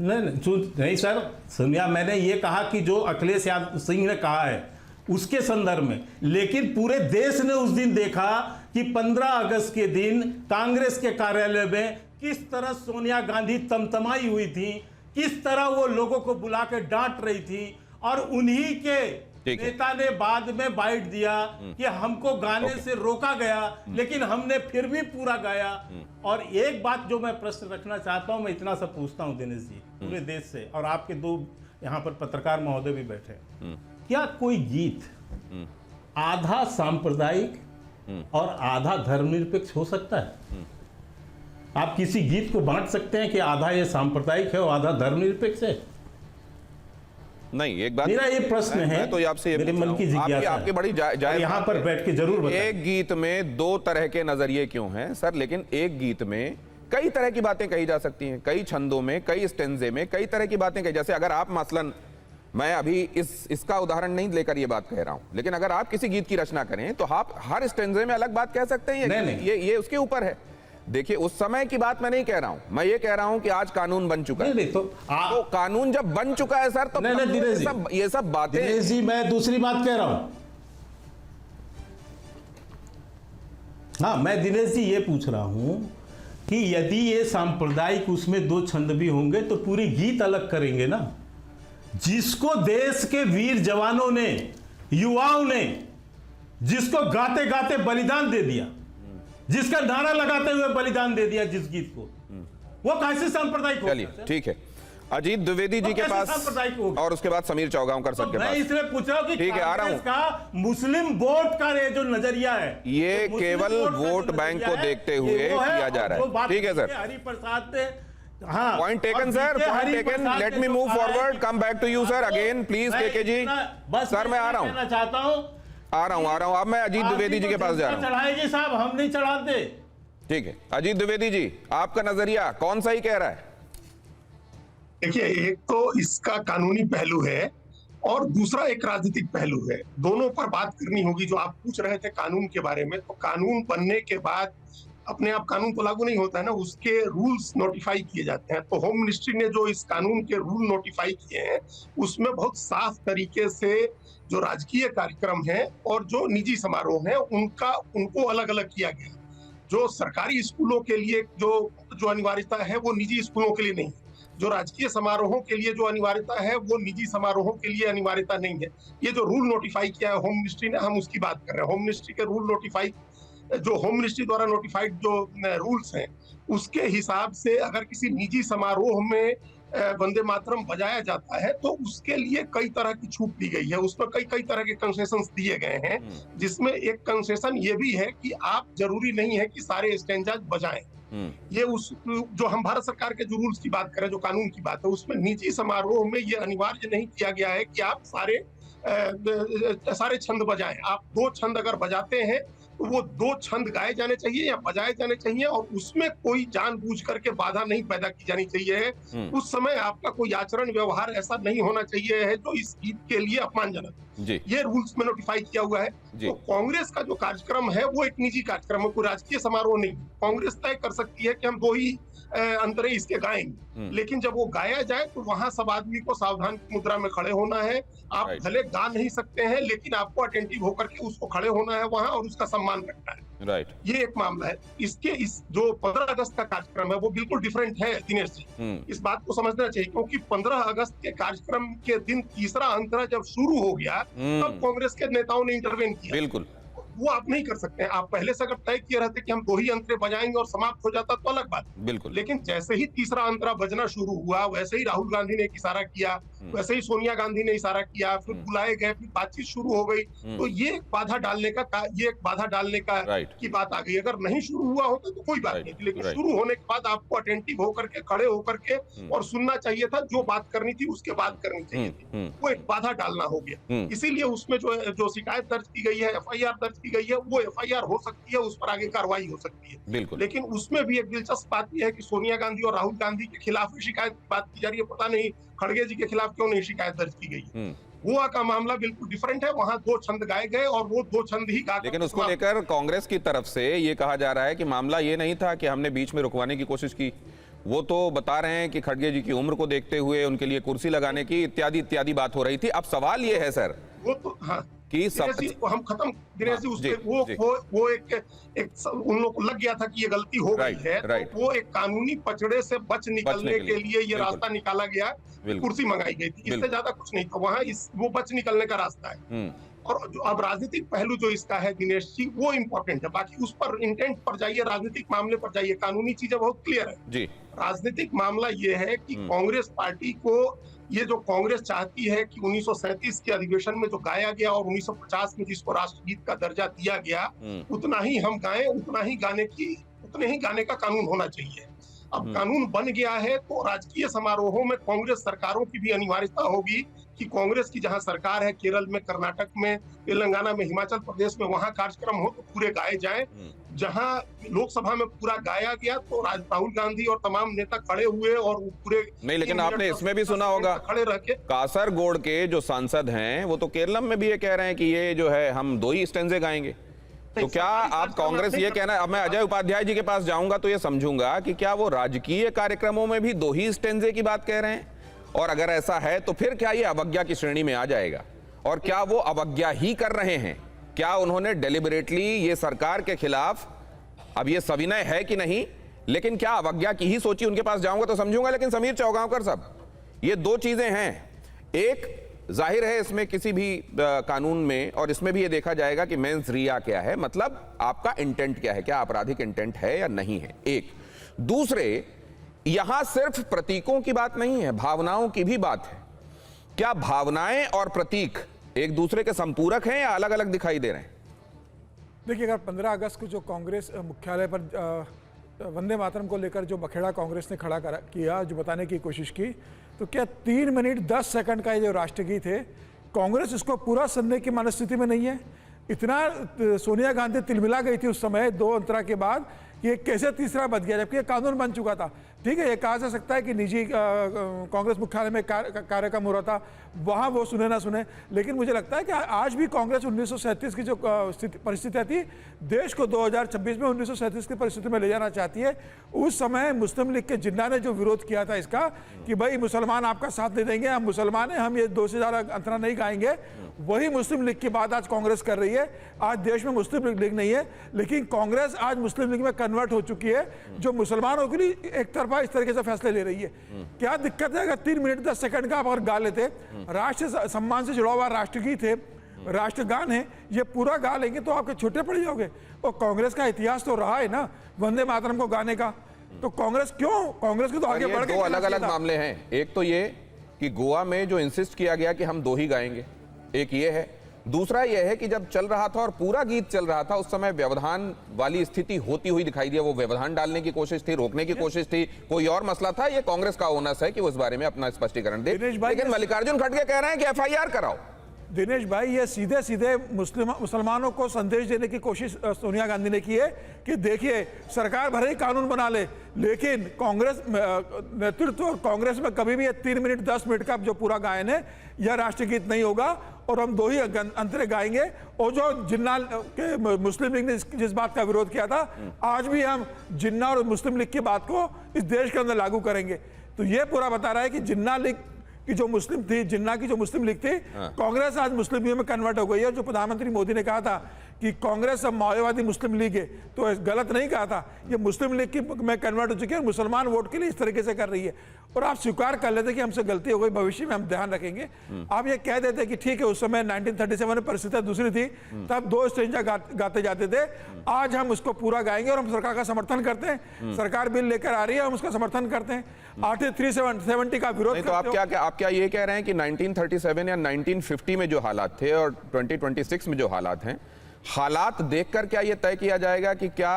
नहीं सर, सोनिया, मैंने ये कहा कि जो अखिलेश यादव सिंह ने कहा है उसके संदर्भ में, लेकिन पूरे देश ने उस दिन देखा कि 15 अगस्त के दिन कांग्रेस के कार्यालय में किस तरह सोनिया गांधी तमतमाई हुई थी, किस तरह वो लोगों को बुला के डांट रही थी, और उन्हीं के नेता ने बाद में बाइट दिया कि हमको गाने से रोका गया लेकिन हमने फिर भी पूरा गाया। और एक बात जो मैं प्रश्न रखना चाहता हूं, मैं इतना सा पूछता हूं दिनेश जी, पूरे देश से, और आपके 2 यहां पर पत्रकार महोदय भी बैठे हैं, क्या कोई गीत आधा सांप्रदायिक और आधा धर्मनिरपेक्ष हो सकता है? आप किसी गीत को बांट सकते हैं कि आधा ये सांप्रदायिक है और आधा धर्मनिरपेक्ष है? नहीं, एक बात, मेरा ये प्रश्न है, तो आपसे मेरे मन की जिज्ञासा आपकी बड़ी जायज यहां पर बैठ के जरूर बताएं। एक गीत में 2 तरह के नजरिए क्यों हैं सर? लेकिन एक गीत में कई तरह की बातें कही जा सकती हैं, कई छंदों में, कई स्टेंजे में कई तरह की बातें कही। जैसे अगर आप मसलन, मैं अभी इसका उदाहरण नहीं लेकर ये बात कह रहा हूं, लेकिन अगर आप किसी गीत की रचना करें तो आप हर स्टेंजे में अलग बात कह सकते हैं। ये उसके ऊपर है। देखिए, उस समय की बात मैं नहीं कह रहा हूं, मैं ये कह रहा हूं कि आज कानून बन चुका है। तो कानून जब बन चुका है सर, तो ये सब बातें। दिनेश जी, मैं दूसरी बात कह रहा हूं। हाँ, मैं दिनेश जी ये पूछ रहा हूं कि यदि ये सांप्रदायिक उसमें 2 छंद भी होंगे तो पूरी गीत अलग करेंगे ना, जिसको देश के वीर जवानों ने, युवाओं ने, जिसको गाते गाते बलिदान दे दिया, जिसका नारा लगाते हुए बलिदान दे दिया, जिस गीत को, वो कैसे सांप्रदायिक हो? चलिए, ठीक है। अजीत द्विवेदी जी के पास और उसके बाद समीर चौगांवकर सर के पास। मैं इसलिए पूछ रहा हूं कि ठीक है, आ रहा हूं। का मुस्लिम वोट का ये जो नजरिया है, ये केवल वोट बैंक को देखते हुए किया जा रहा है। ठीक है सर, हरिप्रसाद ने, हाँ, point taken sir, point taken. Let me move forward, come back to you sir again please. K G sir, मैं आ रहा हूं, चाहता हूं, आ रहा हूं। अब मैं अजीत द्विवेदी जी के पास जा रहा हूं। चढ़ाएगी साहब, हम नहीं चढ़ाते। ठीक है, अजीत द्विवेदी जी, आपका नजरिया कौन सा ही कह रहा है? देखिए, एक तो इसका कानूनी पहलू है और दूसरा एक राजनीतिक पहलू है। दोनों पर बात करनी होगी। जो आप पूछ रहे थे कानून के बारे में, तो कानून बनने के बाद अपने आप कानून तो लागू नहीं होता है ना, उसके रूल्स नोटिफाई किए जाते हैं। तो होम मिनिस्ट्री ने जो इस कानून के रूल नोटिफाई किए हैं, उसमें बहुत साफ तरीके से जो राजकीय कार्यक्रम है और जो निजी समारोह है उनको अलग अलग किया गया। जो सरकारी स्कूलों के लिए जो अनिवार्यता है वो निजी स्कूलों के लिए नहीं है। जो राजकीय समारोहों के लिए जो अनिवार्यता है वो निजी समारोहों के लिए अनिवार्यता नहीं है। ये जो रूल नोटिफाई किया है होम मिनिस्ट्री ने, हम उसकी बात कर रहे हैं। होम मिनिस्ट्री के रूल नोटिफाई, जो होम मिनिस्ट्री द्वारा नोटिफाइड जो रूल्स हैं, उसके हिसाब से अगर किसी निजी समारोह में वंदे मातरम बजाया जाता है तो उसके लिए कई तरह की छूट दी गई है। उसमें कई तरह के कंसेशंस दिए गए हैं, जिसमें एक कंसेशन ये भी है कि आप जरूरी नहीं है कि सारे स्टैंजाज बजाएं। ये उस जो हम भारत सरकार के जो रूल्स की बात करें, जो कानून की बात है, उसमें निजी समारोह में ये अनिवार्य नहीं किया गया है कि आप सारे छंद बजाएं। आप 2 छंद अगर बजाते हैं तो वो 2 छंद गाए जाने चाहिए या बजाए जाने चाहिए, और उसमें कोई जानबूझ करके बाधा नहीं पैदा की जानी चाहिए। उस समय आपका कोई आचरण व्यवहार ऐसा नहीं होना चाहिए है जो इस गीत के लिए अपमानजनक। ये रूल्स में नोटिफाई किया हुआ है। तो कांग्रेस का जो कार्यक्रम है वो एक निजी कार्यक्रम है, कोई राजकीय समारोह नहीं। कांग्रेस तय कर सकती है कि हम 2 ही अंतरे इसके गाएंगे, लेकिन जब वो गाया जाए तो वहां सब आदमी को सावधान की मुद्रा में खड़े होना है। आप भले गा नहीं सकते हैं, लेकिन आपको अटेंटिव होकर के उसको खड़े होना है वहां और उसका सम्मान रखना है। ये एक मामला है। इस जो 15 अगस्त का कार्यक्रम है वो बिल्कुल डिफरेंट है दिनेश जी। इस बात को समझना चाहिए, क्योंकि 15 अगस्त के कार्यक्रम के दिन तीसरा अंतरा जब शुरू हो गया तब कांग्रेस के नेताओं ने इंटरवेन किया। बिल्कुल, वो आप नहीं कर सकते हैं। आप पहले से अगर तय किए रहते कि हम 2 ही अंतरे बजाएंगे और समाप्त हो जाता तो अलग बात। बिल्कुल, लेकिन जैसे ही तीसरा अंतरा बजना शुरू हुआ, वैसे ही राहुल गांधी ने एक इशारा किया, वैसे ही सोनिया गांधी ने इशारा किया, फिर बुलाए गए, फिर बातचीत शुरू हो गई। तो ये एक बाधा डालने का की बात आ गई। अगर नहीं शुरू हुआ होता तो कोई बात नहीं थी, लेकिन शुरू होने के बाद आपको अटेंटिव होकर के, खड़े होकर के और सुनना चाहिए था। जो बात करनी थी उसके बाद करनी चाहिए थी। वो एक बाधा डालना हो गया। इसीलिए उसमें जो शिकायत दर्ज की गई है, FIR दर्ज की गई है, वो FIR हो सकती है, उस पर आगे कार्रवाई हो सकती है। बिल्कुल, लेकिन उसमें भी एक दिलचस्प बात यह है कि सोनिया गांधी और राहुल गांधी के खिलाफ शिकायत की बात की जा रही है। पता नहीं खड़गे जी के खिलाफ क्यों नहीं शिकायत दर्ज की गई। गोवा का मामला बिल्कुल डिफरेंट है। वहां 2 छंद गाए गए और वो 2 छंद ही गा, लेकिन उसको लेकर कांग्रेस की तरफ से ये कहा जा रहा है कि मामला ये नहीं था कि हमने बीच में रुकवाने की कोशिश की। वो तो बता रहे हैं कि खड़गे जी की उम्र को देखते हुए उनके लिए कुर्सी लगाने की इत्यादि बात हो रही थी। अब सवाल ये है सर, वो तो हाँ कि हम खत्म दिनेश जी, उसके वो एक उन लोग को लग गया था कि ये गलती हो गई है, तो वो एक कानूनी पचड़े से बच निकलने के लिए ये रास्ता निकाला गया, कुर्सी मंगाई गई थी। इससे ज्यादा कुछ नहीं था वहां। वो बच निकलने का रास्ता है। और जो अब राजनीतिक पहलू जो इसका है दिनेश जी, वो इम्पोर्टेंट है। बाकी उस पर इंटेंट पर जाइए, राजनीतिक मामले पर जाइए, कानूनी चीजें बहुत क्लियर है जी। राजनीतिक मामला ये है कि कांग्रेस पार्टी को ये जो कांग्रेस चाहती है कि 1937 के अधिवेशन में जो गाया गया और 1950 में जिसको राष्ट्रगीत का दर्जा दिया गया, उतना ही हम गाएं, उतने ही गाने का कानून होना चाहिए। अब कानून बन गया है तो राजकीय समारोहों में कांग्रेस सरकारों की भी अनिवार्यता होगी कि कांग्रेस की जहां सरकार है, केरल में, कर्नाटक में, तेलंगाना में, हिमाचल प्रदेश में, वहां कार्यक्रम हो तो पूरे गाए जाएं। जहां लोकसभा में पूरा गाया गया तो राहुल गांधी और तमाम नेता खड़े हुए और पूरे नहीं, लेकिन आपने इसमें भी सुना होगा खड़े रह के। कासरगोड के जो सांसद हैं वो तो केरलम में भी ये कह रहे हैं कि ये जो है हम 2 ही स्टैंजे गाएंगे। तो क्या आप कांग्रेस ये कहना, अब मैं अजय उपाध्याय जी के पास जाऊंगा तो ये समझूंगा कि क्या वो राजकीय कार्यक्रमों में भी 2 ही स्टैंजे की बात कह रहे हैं? और अगर ऐसा है तो फिर क्या ये अवज्ञा की श्रेणी में आ जाएगा? और क्या वो अवज्ञा ही कर रहे हैं? क्या उन्होंने डेलिबरेटली ये सरकार के खिलाफ, अब ये सविनय है कि नहीं, लेकिन क्या अवज्ञा की ही सोची? उनके पास जाऊंगा तो समझूंगा। लेकिन समीर चौगांवकर साहब, ये 2 चीजें हैं। एक जाहिर है इसमें किसी भी कानून में, और इसमें भी ये देखा जाएगा कि मेंस रिया क्या है, मतलब आपका इंटेंट क्या है, क्या आपराधिक इंटेंट है या नहीं है। एक दूसरे, यहां सिर्फ प्रतीकों की बात नहीं है, भावनाओं की भी बात है। क्या भावनाएं और प्रतीक एक दूसरे के संपूरक हैं या अलग अलग दिखाई दे रहे हैं? देखिए, अगर 15 अगस्त को जो कांग्रेस मुख्यालय पर वंदे मातरम को लेकर जो बखेड़ा कांग्रेस ने खड़ा किया, जो बताने की कोशिश की, तो क्या 3 मिनट 10 सेकंड का ये जो राष्ट्रगीत है, कांग्रेस इसको पूरा सुनने की मनस्थिति में नहीं है। इतना सोनिया गांधी तिलमिला गई थी उस समय 2 अंतरा के बाद ये कैसे तीसरा बच गया जबकि ये कानून बन चुका था। ठीक है, ये कहा जा सकता है कि निजी कांग्रेस मुख्यालय में कार्यक्रम हो रहा था, वहाँ वो सुने ना सुने, लेकिन मुझे लगता है कि आज भी कांग्रेस 1937 की जो परिस्थितियाँ थी, देश को 2026 में 1937 की परिस्थिति में ले जाना चाहती है। उस समय मुस्लिम लीग के जिन्ना ने जो विरोध किया था इसका कि भाई मुसलमान आपका साथ नहीं देंगे, हम मुसलमान हैं, हम ये 2 से ज़्यादा अंतरा नहीं गाएंगे, वही मुस्लिम लीग की बात आज कांग्रेस कर रही है। आज देश में मुस्लिम लीग नहीं है, लेकिन कांग्रेस आज मुस्लिम लीग में कन्वर्ट हो चुकी है, जो मुसलमानों के लिए एक तरफा इस तरीके से फैसले ले रही है। क्या दिक्कत है अगर 3 मिनट 10 सेकंड का आप अगर गा लेते, राष्ट्र सम्मान से जुड़ा हुआ राष्ट्रगीत है, राष्ट्रगान है, ये पूरा गा लेंगे तो आपके छोटे पड़ जाओगे। और कांग्रेस का इतिहास तो रहा है ना वंदे मातरम को गाने का, तो कांग्रेस को तो आगे बढ़ के 2 अलग-अलग मामले हैं। एक तो ये कि गोवा में जो इंसिस्ट किया गया कि हम 2 ही गाएंगे, एक ये है। दूसरा यह है कि जब चल रहा था और पूरा गीत चल रहा था, उस समय व्यवधान वाली स्थिति होती हुई दिखाई दी। वो व्यवधान डालने की कोशिश थी, रोकने की कोशिश थी, कोई और मसला था। ये कांग्रेस का ओनस है कि उस बारे में अपना स्पष्टीकरण दे। लेकिन मल्लिकार्जुन खड़गे कह रहे हैं कि FIR कराओ। दिनेश भाई, ये सीधे सीधे मुसलमानों को संदेश देने की कोशिश सोनिया गांधी ने की है कि देखिए सरकार भले ही कानून बना ले, लेकिन कांग्रेस नेतृत्व और कांग्रेस में कभी भी ये 3 मिनट 10 मिनट का जो पूरा गायन है यह राष्ट्रगीत नहीं होगा और हम 2 ही अंतरे गाएंगे। और जो जिन्ना के मुस्लिम लीग ने जिस बात का विरोध किया था, आज भी हम जिन्ना और मुस्लिम लीग की बात को इस देश के अंदर लागू करेंगे। तो ये पूरा बता रहा है कि जिन्ना लीग की जो मुस्लिम थी, जिन्ना की जो मुस्लिम लीग थी, कांग्रेस आज मुस्लिम लीग में कन्वर्ट हो गई है। जो प्रधानमंत्री मोदी ने कहा था कि कांग्रेस अब माओवादी मुस्लिम लीग है, तो गलत नहीं कहा था, ये मुस्लिम लीग की में कन्वर्ट हो चुकी है, मुसलमान वोट के लिए इस तरीके से कर रही है। और आप स्वीकार कर लेते कि हमसे गलती हो गई, भविष्य में हम ध्यान रखेंगे। आप ये कह देते कि ठीक है उस समय 1937 में परिस्थितियां दूसरी थी, तब 2 स्टेंजा गाते जाते थे, आज हम उसको पूरा गाएंगे और हम सरकार का समर्थन करते हैं। सरकार बिल लेकर आ रही है, हम उसका समर्थन करते हैं। आर्टिकल 370 का विरोध तो आप क्या ये कह रहे हैं कि 1937 या 1950 में जो हालात थे और 2026 में जो हालात हैं, हालात देखकर क्या ये तय किया जाएगा कि क्या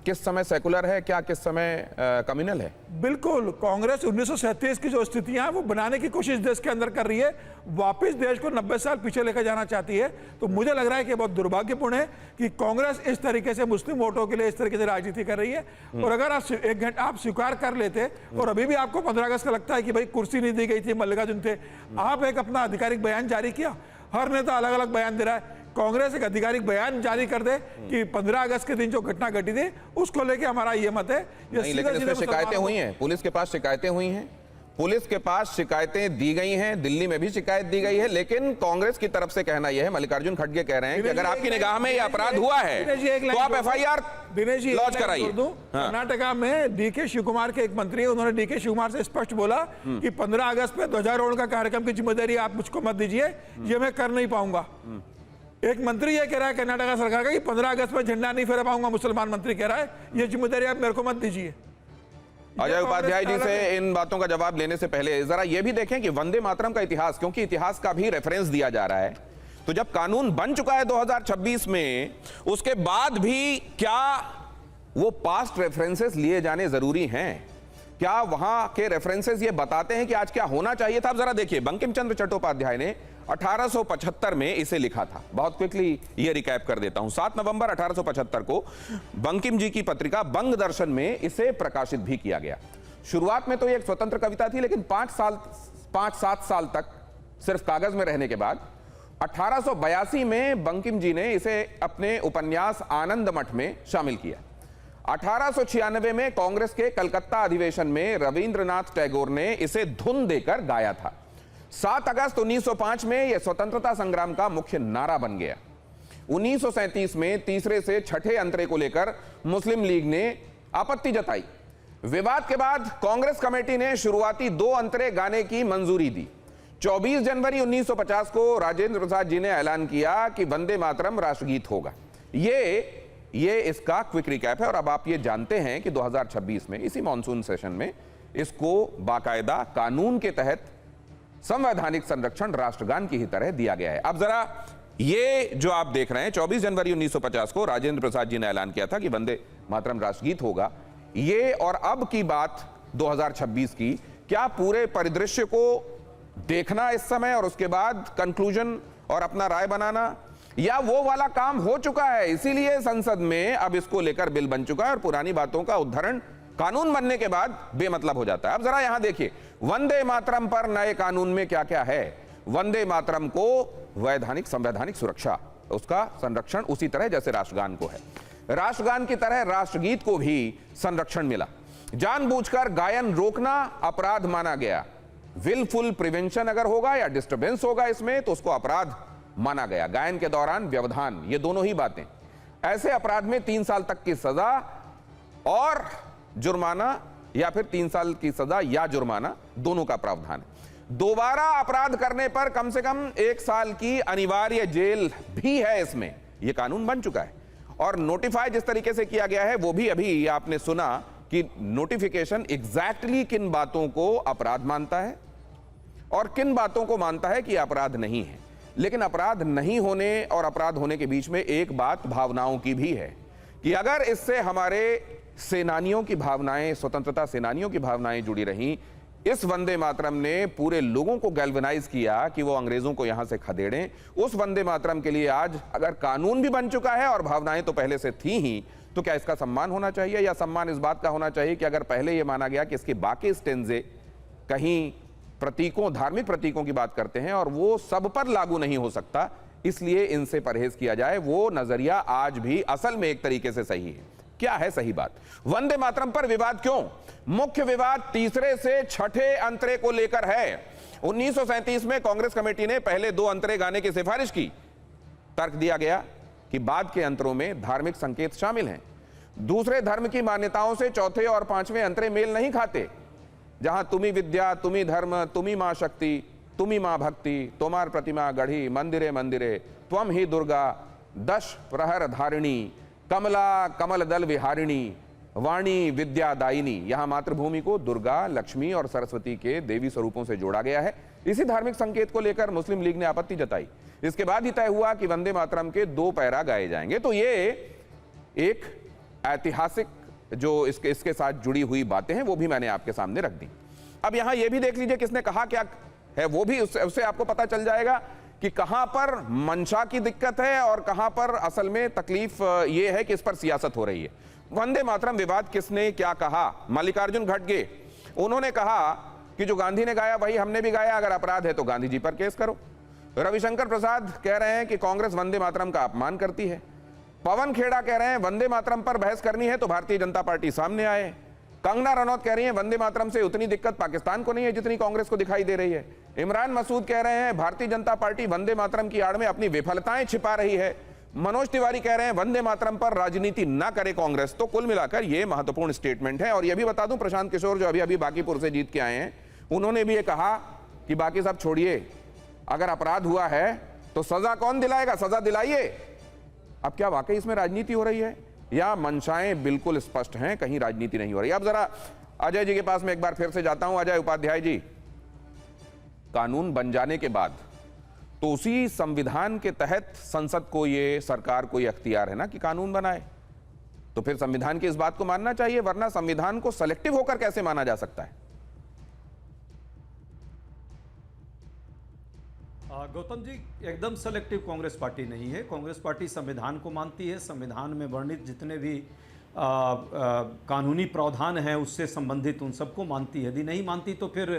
किस समय सेकुलर है, क्या किस समय कम्युनल है? बिल्कुल, कांग्रेस 1937 की जो स्थितियां हैं वो बनाने की कोशिश देश के अंदर कर रही है, वापस देश को 90 साल पीछे लेकर जाना चाहती है। तो मुझे लग रहा है कि बहुत दुर्भाग्यपूर्ण है कि कांग्रेस इस तरीके से मुस्लिम वोटों के लिए इस तरीके से राजनीति कर रही है। और अगर आप 1 घंटा आप स्वीकार कर लेते और अभी भी आपको 15 अगस्त का लगता है कि भाई कुर्सी नहीं दी गई थी, मल्लिकार्जुन थे, आप एक अपना आधिकारिक बयान जारी किया। हर नेता अलग अलग बयान दे रहा है, कांग्रेस एक आधिकारिक बयान जारी कर दे कि 15 अगस्त के दिन जो घटना घटी थी उसको लेके हमारा ये मत है। नहीं, लेकिन इसमें शिकायतें हुई हैं, पुलिस के पास शिकायतें हुई हैं, पुलिस के पास शिकायतें दी गई हैं, दिल्ली में भी शिकायत दी गई है। लेकिन कांग्रेस की तरफ से कहना यह है, मल्लिकार्जुन खड़गे कह रहे हैं कि अगर आपकी निगाह में यह अपराध हुआ है तो आप FIR लॉन्च कराइए। कर्नाटका में DK शिवकुमार के एक मंत्री है, उन्होंने DK शिवकुमार से स्पष्ट बोला कि 15 अगस्त पे ध्वजारोहण का कार्यक्रम की जिम्मेदारी आप मुझको मत दीजिए, ये मैं कर नहीं पाऊंगा। एक मंत्री ये कह रहा है कर्नाटक सरकार का कि 15 अगस्त में झंडा नहीं फहरा पाऊंगा, मुसलमान मंत्री कह रहा है, ये जिम्मेदारी आप मेरे को मत दीजिए। अजय उपाध्याय जी से इन बातों का जवाब लेने से पहले जरा ये भी देखें कि वंदे मातरम का इतिहास, क्योंकि इतिहास का भी रेफरेंस दिया जा रहा है, तो जब कानून बन चुका है 2026 में, उसके बाद भी क्या वो पास्ट रेफरेंसेस लिए जाने जरूरी हैं? क्या वहां के रेफरेंसेस ये बताते हैं कि आज क्या होना चाहिए था? आप जरा देखिए, बंकिम चंद्र चट्टोपाध्याय ने 1875 में इसे लिखा था। बहुत क्विकली ये रिकैप कर देता हूं। 7 नवंबर 1875 को बंकिम जी की पत्रिका बंग दर्शन में इसे प्रकाशित भी किया गया। शुरुआत में तो ये एक स्वतंत्र कविता थी, लेकिन 5-7 साल तक सिर्फ कागज में रहने के बाद 1882 में बंकिम जी ने इसे अपने उपन्यास आनंद मठ में शामिल किया। 1896 में कांग्रेस के कलकत्ता अधिवेशन में रविंद्रनाथ टैगोर ने इसे धुन देकर गाया था। 7 अगस्त 1905 में यह स्वतंत्रता संग्राम का मुख्य नारा बन गया। 1937 में तीसरे से छठे अंतरे को लेकर मुस्लिम लीग ने आपत्ति जताई। विवाद के बाद कांग्रेस कमेटी ने शुरुआती 2 अंतरे गाने की मंजूरी दी। 24 जनवरी 1950 को राजेंद्र प्रसाद जी ने ऐलान किया कि वंदे मातरम राष्ट्रगीत होगा। ये इसका क्विक रिकैप है। और अब आप ये जानते हैं कि 2026 में इसी मॉनसून सेशन में इसको बाकायदा कानून के तहत संवैधानिक संरक्षण राष्ट्रगान की ही तरह दिया गया है। अब जरा ये जो आप देख रहे हैं, 24 जनवरी 1950 को राजेंद्र प्रसाद जी ने ऐलान किया था कि वंदे मातरम राष्ट्रगीत होगा। ये और अब की बात 2026 की, क्या पूरे परिदृश्य को देखना इस समय और उसके बाद कंक्लूजन और अपना राय बनाना, या वो वाला काम हो चुका है, इसीलिए संसद में अब इसको लेकर बिल बन चुका है और पुरानी बातों का उद्धरण कानून बनने के बाद बेमतलब हो जाता है। अब जरा यहां देखिए, वंदे मातरम पर नए कानून में क्या क्या है। वंदे मातरम को वैधानिक संवैधानिक सुरक्षा, उसका संरक्षण उसी तरह जैसे राष्ट्रगान को है। राष्ट्रगान की तरह राष्ट्रगीत को भी संरक्षण मिला। जानबूझकर गायन रोकना अपराध माना गया। विलफुल प्रिवेंशन अगर होगा या डिस्टरबेंस होगा इसमें तो उसको अपराध माना गया। गायन के दौरान व्यवधान, ये दोनों ही बातें, ऐसे अपराध में 3 साल तक की सजा और जुर्माना या फिर 3 साल की सजा या जुर्माना, दोनों का प्रावधान है। दोबारा अपराध करने पर कम से कम 1 साल की अनिवार्य जेल भी है इसमें। यह कानून बन चुका है और नोटिफाई जिस तरीके से किया गया है वो भी अभी आपने सुना कि नोटिफिकेशन एग्जैक्टली किन बातों को अपराध मानता है और किन बातों को मानता है कि अपराध नहीं है। लेकिन अपराध नहीं होने और अपराध होने के बीच में एक बात भावनाओं की भी है कि अगर इससे हमारे सेनानियों की भावनाएं, स्वतंत्रता सेनानियों की भावनाएं जुड़ी रहीं, इस वंदे मातरम ने पूरे लोगों को गैल्वेनाइज किया कि वो अंग्रेजों को यहां से खदेड़ें। उस वंदे मातरम के लिए आज अगर कानून भी बन चुका है और भावनाएं तो पहले से थी ही, तो क्या इसका सम्मान होना चाहिए या सम्मान इस बात का होना चाहिए कि अगर पहले यह माना गया कि इसके बाकी स्टेंजे कहीं प्रतीकों, धार्मिक प्रतीकों की बात करते हैं और वो सब पर लागू नहीं हो सकता, इसलिए इनसे परहेज किया जाए। वो नजरिया आज भी असल में एक तरीके से सही है। क्या है सही बात? वंदे मातरम पर विवाद क्यों? मुख्य विवाद तीसरे से छठे अंतरे को लेकर है। 1937 में कांग्रेस कमेटी ने पहले 2 अंतरे गाने की सिफारिश की। तर्क दिया गया कि बाद के अंतरों में धार्मिक संकेत शामिल हैं। दूसरे धर्म की मान्यताओं से चौथे और 5वें अंतरे मेल नहीं खाते, जहां तुम्ही विद्या, तुम्ही धर्म, तुम्ही मां शक्ति, तुम्ही मां भक्ति, तोमार प्रतिमा गढ़ी, मंदिरे मंदिरे, त्वम ही दुर्गा, 10 प्रहर धारिणी, कमला कमल दल विहारिणी, वाणी विद्यादायिनी। यहां मातृभूमि को दुर्गा, लक्ष्मी और सरस्वती के देवी स्वरूपों से जोड़ा गया है। इसी धार्मिक संकेत को लेकर मुस्लिम लीग ने आपत्ति जताई। इसके बाद ही तय हुआ कि वंदे मातरम के 2 पैरा गाए जाएंगे। तो ये एक ऐतिहासिक जो इसके साथ जुड़ी हुई बातें हैं वो भी मैंने आपके सामने रख दी। अब यहां ये भी देख लीजिए किसने कहा क्या है, वो भी उससे आपको पता चल जाएगा कि कहां पर मंशा की दिक्कत है और कहां पर असल में तकलीफ ये है कि इस पर सियासत हो रही है। वंदे मातरम विवाद किसने क्या कहा? मल्लिकार्जुन खड़गे, उन्होंने कहा कि जो गांधी ने गाया वही हमने भी गाया, अगर अपराध है तो गांधी जी पर केस करो। रविशंकर प्रसाद कह रहे हैं कि कांग्रेस वंदे मातरम का अपमान करती है। पवन खेड़ा कह रहे हैं वंदे मातरम पर बहस करनी है तो भारतीय जनता पार्टी सामने आए। कंगना रनौत कह रही हैं वंदे मातरम से उतनी दिक्कत पाकिस्तान को नहीं है जितनी कांग्रेस को दिखाई दे रही है। इमरान मसूद कह रहे हैं भारतीय जनता पार्टी वंदे मातरम की आड़ में अपनी विफलताएं छिपा रही है। मनोज तिवारी कह रहे हैं वंदे मातरम पर राजनीति ना करे कांग्रेस। तो कुल मिलाकर ये महत्वपूर्ण स्टेटमेंट है। और यह भी बता दूं, प्रशांत किशोर जो अभी अभी बांकीपुर से जीत के आए हैं, उन्होंने भी ये कहा कि बाकी सब छोड़िए, अगर अपराध हुआ है तो सजा कौन दिलाएगा, सजा दिलाइए। अब क्या वाकई इसमें राजनीति हो रही है या मंशाएं बिल्कुल स्पष्ट हैं, कहीं राजनीति नहीं हो रही? अब जरा अजय जी के पास में एक बार फिर से जाता हूं। अजय उपाध्याय जी, कानून बन जाने के बाद तो उसी संविधान के तहत संसद को, ये सरकार को ये अख्तियार है ना कि कानून बनाए, तो फिर संविधान की इस बात को मानना चाहिए, वरना संविधान को सेलेक्टिव होकर कैसे माना जा सकता है? गौतम जी, एकदम सेलेक्टिव कांग्रेस पार्टी नहीं है। कांग्रेस पार्टी संविधान को मानती है। संविधान में वर्णित जितने भी कानूनी प्रावधान हैं उससे संबंधित उन सबको मानती है। यदि नहीं मानती तो फिर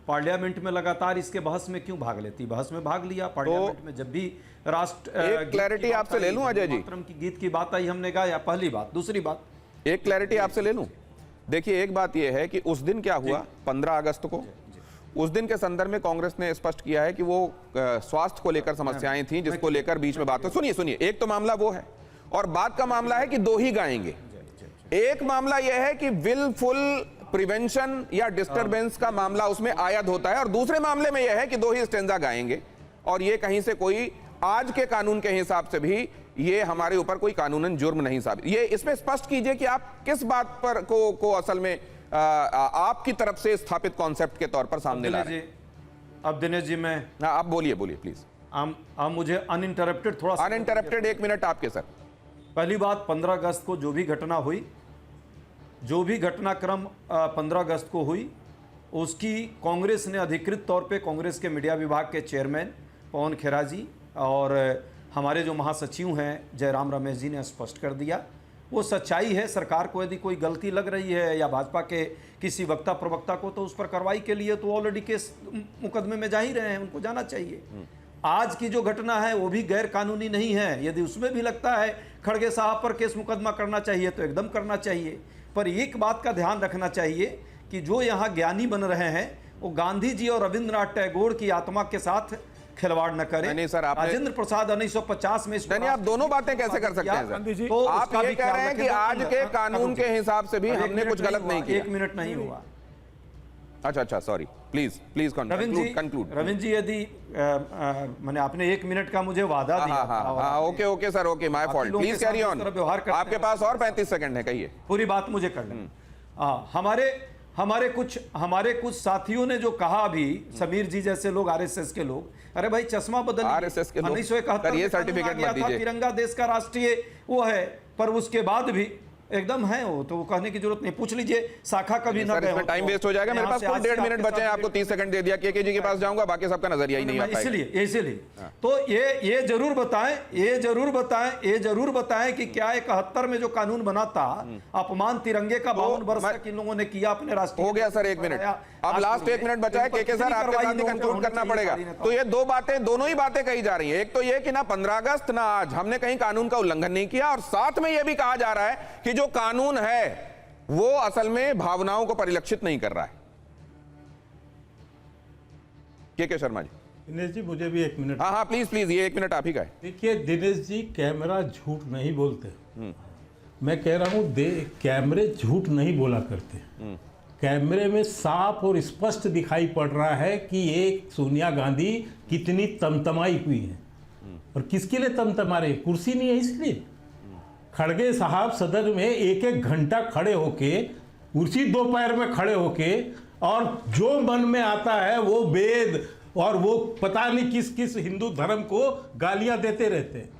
पार्लियामेंट में लगातार इसके बहस में क्यों भाग लेती? बहस में भाग लिया पार्लियामेंट में, जब भी राष्ट्र एक क्लैरिटी आपसे ले लूं अजय जी, मातरम की गीत की बात आई हमने गाया, पहली बात। दूसरी बात, एक क्लैरिटी आपसे ले लूं। देखिए, एक बात यह है कि उस दिन क्या हुआ 15 अगस्त को, उस दिन के संदर्भ में कांग्रेस ने स्पष्ट किया है कि वो स्वास्थ्य को लेकर समस्याएं थी जिसको लेकर बीच में बात। सुनिए, एक तो मामला वो है और बात का मामला है कि 2 ही गाएंगे। एक मामला यह है कि विलफुल प्रिवेंशन या डिस्टरबेंस का मामला उसमें आयद होता है और दूसरे मामले में यह है कि 2 ही स्टेंजा गाएंगे और ये कहीं से कोई आज के कानून के हिसाब से भी ये हमारे ऊपर कोई कानूनन जुर्म नहीं साबित। ये इसमें स्पष्ट कीजिए कि आप किस बात पर को असल में आपकी तरफ से स्थापित कॉन्सेप्ट के तौर पर सामने ला रहे हैं। अब दिनेश जी, मैं आप बोलिए प्लीज। आप मुझे अनइंटरप्टेड थोड़ा सा अनइंटरप्टेड 1 मिनट आपके सर। पहली बात, 15 अगस्त को जो भी घटना हुई, जो भी घटनाक्रम 15 अगस्त को हुई, उसकी कांग्रेस ने अधिकृत तौर पे, कांग्रेस के मीडिया विभाग के चेयरमैन पवन खेरा जी और हमारे जो महासचिव हैं जयराम रमेश जी ने स्पष्ट कर दिया। वो सच्चाई है। सरकार को यदि कोई गलती लग रही है या भाजपा के किसी वक्ता प्रवक्ता को, तो उस पर कार्रवाई के लिए तो ऑलरेडी केस मुकदमे में जा ही रहे हैं, उनको जाना चाहिए। आज की जो घटना है वो भी गैर कानूनी नहीं है। यदि उसमें भी लगता है खड़गे साहब पर केस मुकदमा करना चाहिए तो एकदम करना चाहिए। पर एक बात का ध्यान रखना चाहिए कि जो यहाँ ज्ञानी बन रहे हैं वो गांधी जी और रविंद्रनाथ टैगोर की आत्मा के साथ खिलवाड़ न करें। नहीं सर, आपने राजेंद्र प्रसाद 1950 में नहीं, आप दोनों बातें कैसे कर सकते हैं गांधी जी, सर? तो आप उसका ये भी कह ख्याल रहे हैं कि रखें। आज के कानून के हिसाब से भी एक हमने मिनट कुछ गलत हुआ, नहीं किया। 1 मिनट नहीं हुआ। अच्छा, सॉरी, प्लीज कंक्लूड। रविंद्र जी, यदि मैंने आपने 1 मिनट का मुझे वादा दिया था, हाँ, okay sir, okay, my fault, लोगों प्लीज के साथ कैरी इस ऑन। तरह व्यवहार करते आपके हैं। पास और 35 सेकंड है, कहिए। पूरी बात मुझे कर लें। हमारे कुछ साथियों ने जो कहा भी, समीर जी जैसे लोग, आरएसएस के लोग, अरे भाई चश्मा बदल, आरएसएस के लोग, 1971 सर, ये में कानून सर्टिफिकेट आ गया मत था, दीजिए। तिरंगा देश का राष्ट्रीय वो है, पर उसके बाद भी एकदम है वो, तो कहने की जरूरत नहीं। पूछ लीजिए शाखा कभी ना सर, गए इसमें हो टाइम तो वेस्ट हो जाएगा। मेरे यहाँ पास से कुल आज 1.5 से मिनट आपके बचे हैं। साथ आपको 30 सेकंड दे दिया। के जी के पास जाऊंगा, बाकी सबका नजरिया ही नहीं आता है। इसलिए तो ये जरूर बताएं कि क्या 71 में जो कानून बना था, अपमान तिरंगे का 52 वर्ष तक इन लोगों ने किया अपने राष्ट्रीय। हो गया सर, 1 मिनट। अब लास्ट 1 मिनट बचा है। के सर, आपके साथ ही कंक्लूड करना पड़ेगा। तो ये दोनों ही बातें कही जा रही है। एक तो ये कि ना 15 अगस्त ना आज हमने कहीं कानून का उल्लंघन नहीं किया, और साथ में यह भी कहा जा रहा है कि जो कानून है वो असल में भावनाओं को परिलक्षित नहीं कर रहा है। के शर्मा जी। दिनेश जी, मुझे भी 1 मिनट। हाँ, प्लीज, ये 1 मिनट आप ही का है। देखिए दिनेश जी, कैमरा झूठ नहीं बोलते। मैं कह रहा हूं, कैमरे झूठ नहीं बोला करते। कैमरे में साफ और स्पष्ट दिखाई पड़ रहा है कि एक सोनिया गांधी कितनी तमतमाई हुई है। और किसके लिए तमतमा रहे? कुर्सी नहीं है इसलिए। खड़गे साहब सदन में 1-1 घंटा खड़े होके, कुर्सी 2 पैर में खड़े होके, और जो मन में आता है वो वेद और वो पता नहीं किस किस हिंदू धर्म को गालियां देते रहते हैं।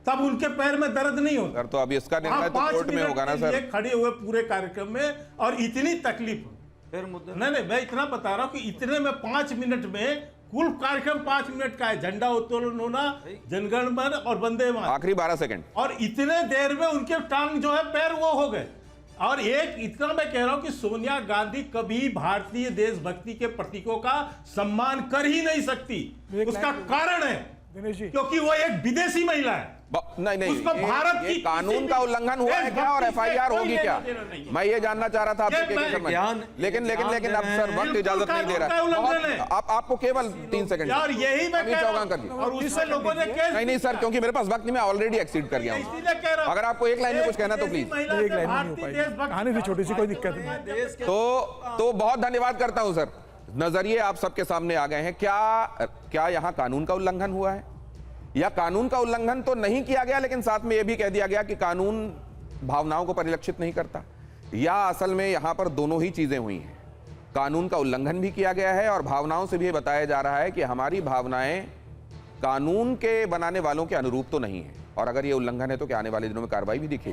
तब उनके पैर में दर्द नहीं होता। सर, तो अभी इसका निर्णय तो कोर्ट में होगा ना सर। खड़े हुए पूरे कार्यक्रम में, और इतनी तकलीफ। फिर मुद्दा नहीं, मैं इतना बता रहा हूं कि इतने में 5 मिनट में, कुल कार्यक्रम 5 मिनट का है। झंडा उत्तोलन होना, जनगण मन और वंदे मातरम, आखिरी 12 सेकंड। और इतने देर में उनके टांग जो है, पैर वो हो गए। और एक इतना मैं कह रहा हूं कि सोनिया गांधी कभी भारतीय देशभक्ति के प्रतीकों का सम्मान कर ही नहीं सकती। उसका कारण है दिनेश जी, क्योंकि वो एक विदेशी महिला है। नहीं, उसको भारत ये की कानून का उल्लंघन हुआ है क्या, और FIR होगी क्या? मैं ये जानना चाह रहा था आपसे, के शर्मा जी। लेकिन अब सर वक्त इजाजत नहीं दे रहा। आपको केवल 3 सेकंड। और यही मैं कह रहा कर दी। हूं। और उससे लोगों ने केस नहीं सर, क्योंकि मेरे पास वक्त नहीं, मैं ऑलरेडी एक्सीड कर गया हूँ। इसीलिए कह रहा हूं। अगर आपको एक लाइन में कुछ कहना तो प्लीज। एक लाइन में नहीं हो पाएगी, कहानी थी छोटी सी, कोई दिक्कत नहीं। तो बहुत धन्यवाद करता हूं सर। नजरिए आप सबके सामने आ गए हैं। क्या यहां कानून का उल्लंघन हुआ है, या कानून का उल्लंघन तो नहीं किया गया, लेकिन साथ में यह भी कह दिया गया कि कानून भावनाओं को परिलक्षित नहीं करता, या असल में यहां पर दोनों ही चीजें हुई हैं? कानून का उल्लंघन भी किया गया है, और भावनाओं से भी बताया जा रहा है कि हमारी भावनाएं कानून के बनाने वालों के अनुरूप तो नहीं है, और अगर ये उल्लंघन है तो क्या आने वाले दिनों में कार्रवाई भी दिखेगी?